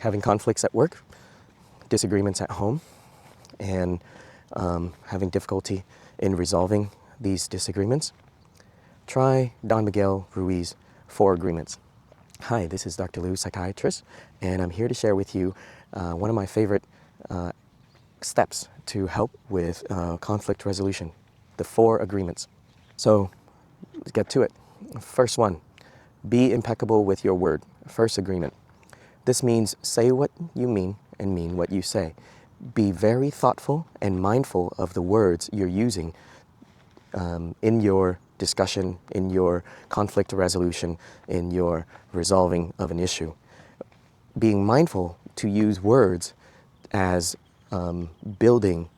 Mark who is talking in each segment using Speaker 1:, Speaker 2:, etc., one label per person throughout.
Speaker 1: having conflicts at work, disagreements at home, and having difficulty in resolving these disagreements, try Don Miguel Ruiz 4 Agreements. Hi, this is Dr. Lou, psychiatrist, and I'm here to share with you one of my favorite steps to help with conflict resolution, the 4 agreements. So let's get to it. First one, be impeccable with your word. First agreement. This means say what you mean and mean what you say. Be very thoughtful and mindful of the words you're using in your discussion, in your conflict resolution, in your resolving of an issue. Being mindful to use words as building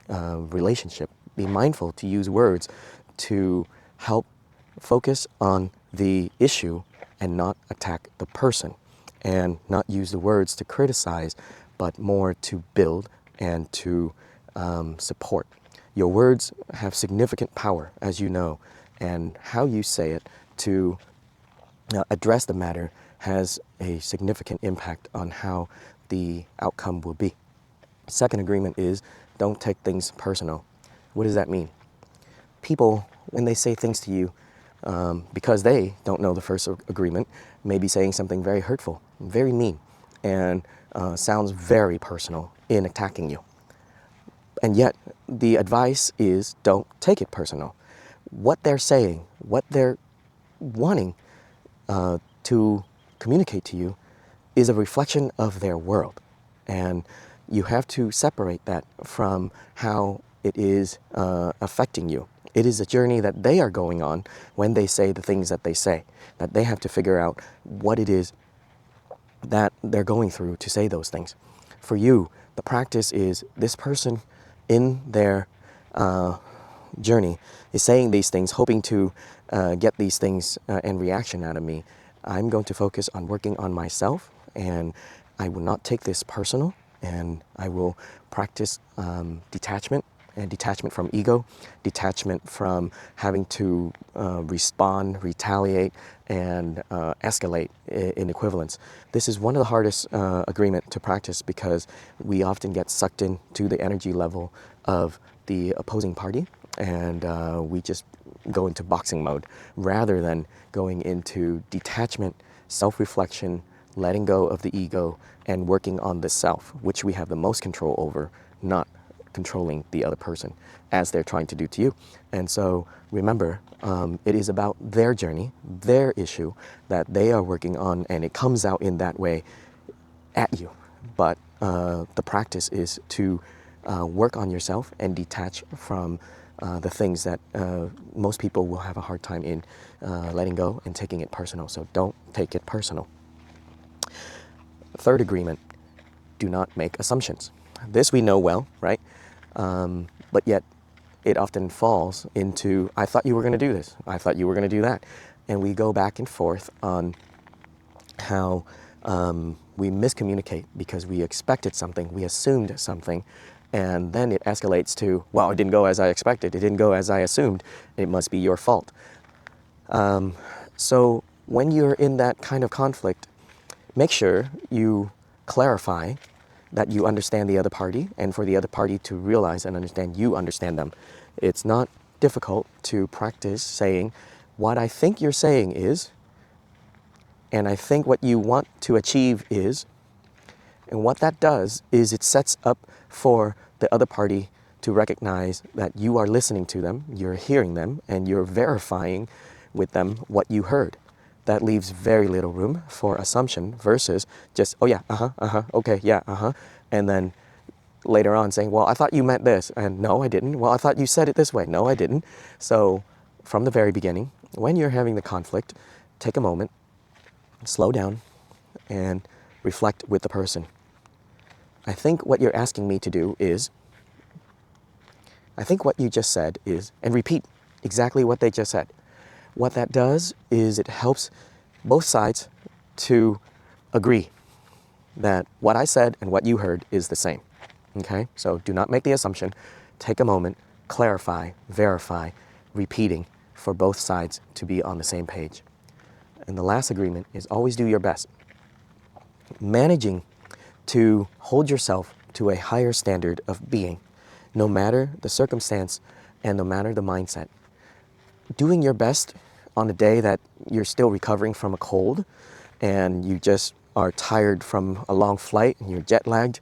Speaker 1: relationship. Be mindful to use words to help focus on the issue and not attack the person, and not use the words to criticize, but more to build and to support. Your words have significant power, as you know, and how you say it to address the matter has a significant impact on how the outcome will be. Second agreement is don't take things personal. What does that mean? People, when they say things to you, because they don't know the first agreement, may be saying something very hurtful, very mean, and sounds very personal in attacking you. And yet, the advice is don't take it personal. What they're saying, what they're wanting to communicate to you is a reflection of their world. And you have to separate that from how it is affecting you. It is a journey that they are going on when they say the things that they say, that they have to figure out what it is that they're going through to say those things. For you, the practice is this person in their journey is saying these things, hoping to get these things and reaction out of me. I'm going to focus on working on myself, and I will not take this personal, and I will practice detachment, and detachment from ego, detachment from having to respond, retaliate, and escalate in equivalence. This is one of the hardest agreement to practice because we often get sucked into the energy level of the opposing party, and we just go into boxing mode rather than going into detachment, self-reflection, letting go of the ego, and working on the self, which we have the most control over, not controlling the other person as they're trying to do to you. And so remember, it is about their journey, their issue that they are working on, and it comes out in that way at you. But the practice is to work on yourself and detach from the things that most people will have a hard time in letting go and taking it personal. So don't take it personal. Third agreement, do not make assumptions. This we know well, right? But yet it often falls into, I thought you were going to do this. I thought you were going to do that. And we go back and forth on how we miscommunicate because we expected something, we assumed something, and then it escalates to, well, it didn't go as I expected. It didn't go as I assumed. It must be your fault. So when you're in that kind of conflict, make sure you clarify that you understand the other party, and for the other party to realize and understand you understand them. It's not difficult to practice saying, what I think you're saying is, and I think what you want to achieve is, and what that does is it sets up for the other party to recognize that you are listening to them, you're hearing them, and you're verifying with them what you heard. That leaves very little room for assumption versus just, oh yeah, okay, yeah, and then later on saying, well, I thought you meant this, and no, I didn't. Well, I thought you said it this way. No, I didn't. So from the very beginning, when you're having the conflict, take a moment, slow down, and reflect with the person. I think what you're asking me to do is, I think what you just said is, and repeat exactly what they just said. What that does is it helps both sides to agree that what I said and what you heard is the same. Okay? So do not make the assumption. Take a moment, clarify, verify, repeating for both sides to be on the same page. And the last agreement is always do your best. Managing to hold yourself to a higher standard of being, no matter the circumstance and no matter the mindset. Doing your best on a day that you're still recovering from a cold and you just are tired from a long flight and you're jet lagged,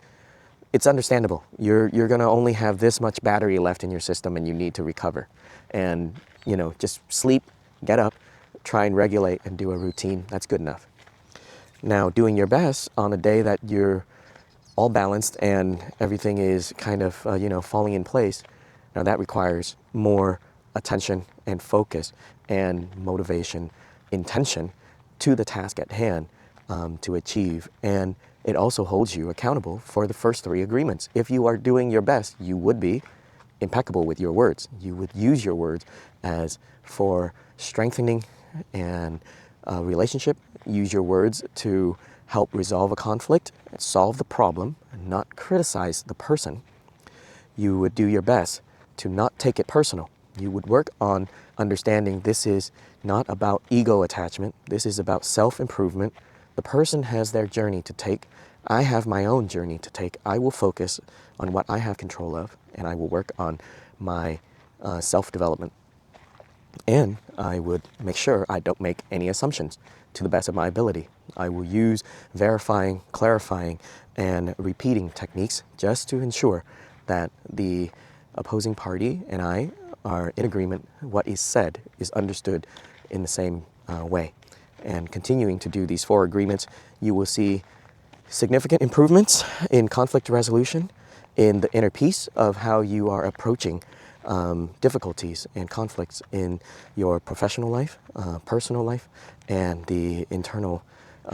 Speaker 1: it's understandable. You're going to only have this much battery left in your system and you need to recover. And, just sleep, get up, try and regulate and do a routine. That's good enough. Now, doing your best on a day that you're all balanced and everything is kind of, falling in place, now that requires more attention and focus and motivation, intention to the task at hand to achieve. And it also holds you accountable for the first 3 agreements. If you are doing your best, you would be impeccable with your words. You would use your words as for strengthening and relationship. Use your words to help resolve a conflict, solve the problem, and not criticize the person. You would do your best to not take it personal. You would work on understanding this is not about ego attachment. This is about self-improvement. The person has their journey to take. I have my own journey to take. I will focus on what I have control of, and I will work on my self-development. And I would make sure I don't make any assumptions to the best of my ability. I will use verifying, clarifying, and repeating techniques just to ensure that the opposing party and I are in agreement. What is said is understood in the same way. And continuing to do these 4 agreements, you will see significant improvements in conflict resolution, in the inner peace of how you are approaching difficulties and conflicts in your professional life, personal life, and the internal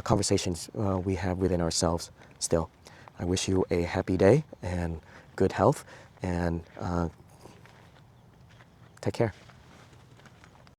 Speaker 1: conversations we have within ourselves still. I wish you a happy day and good health, and take care.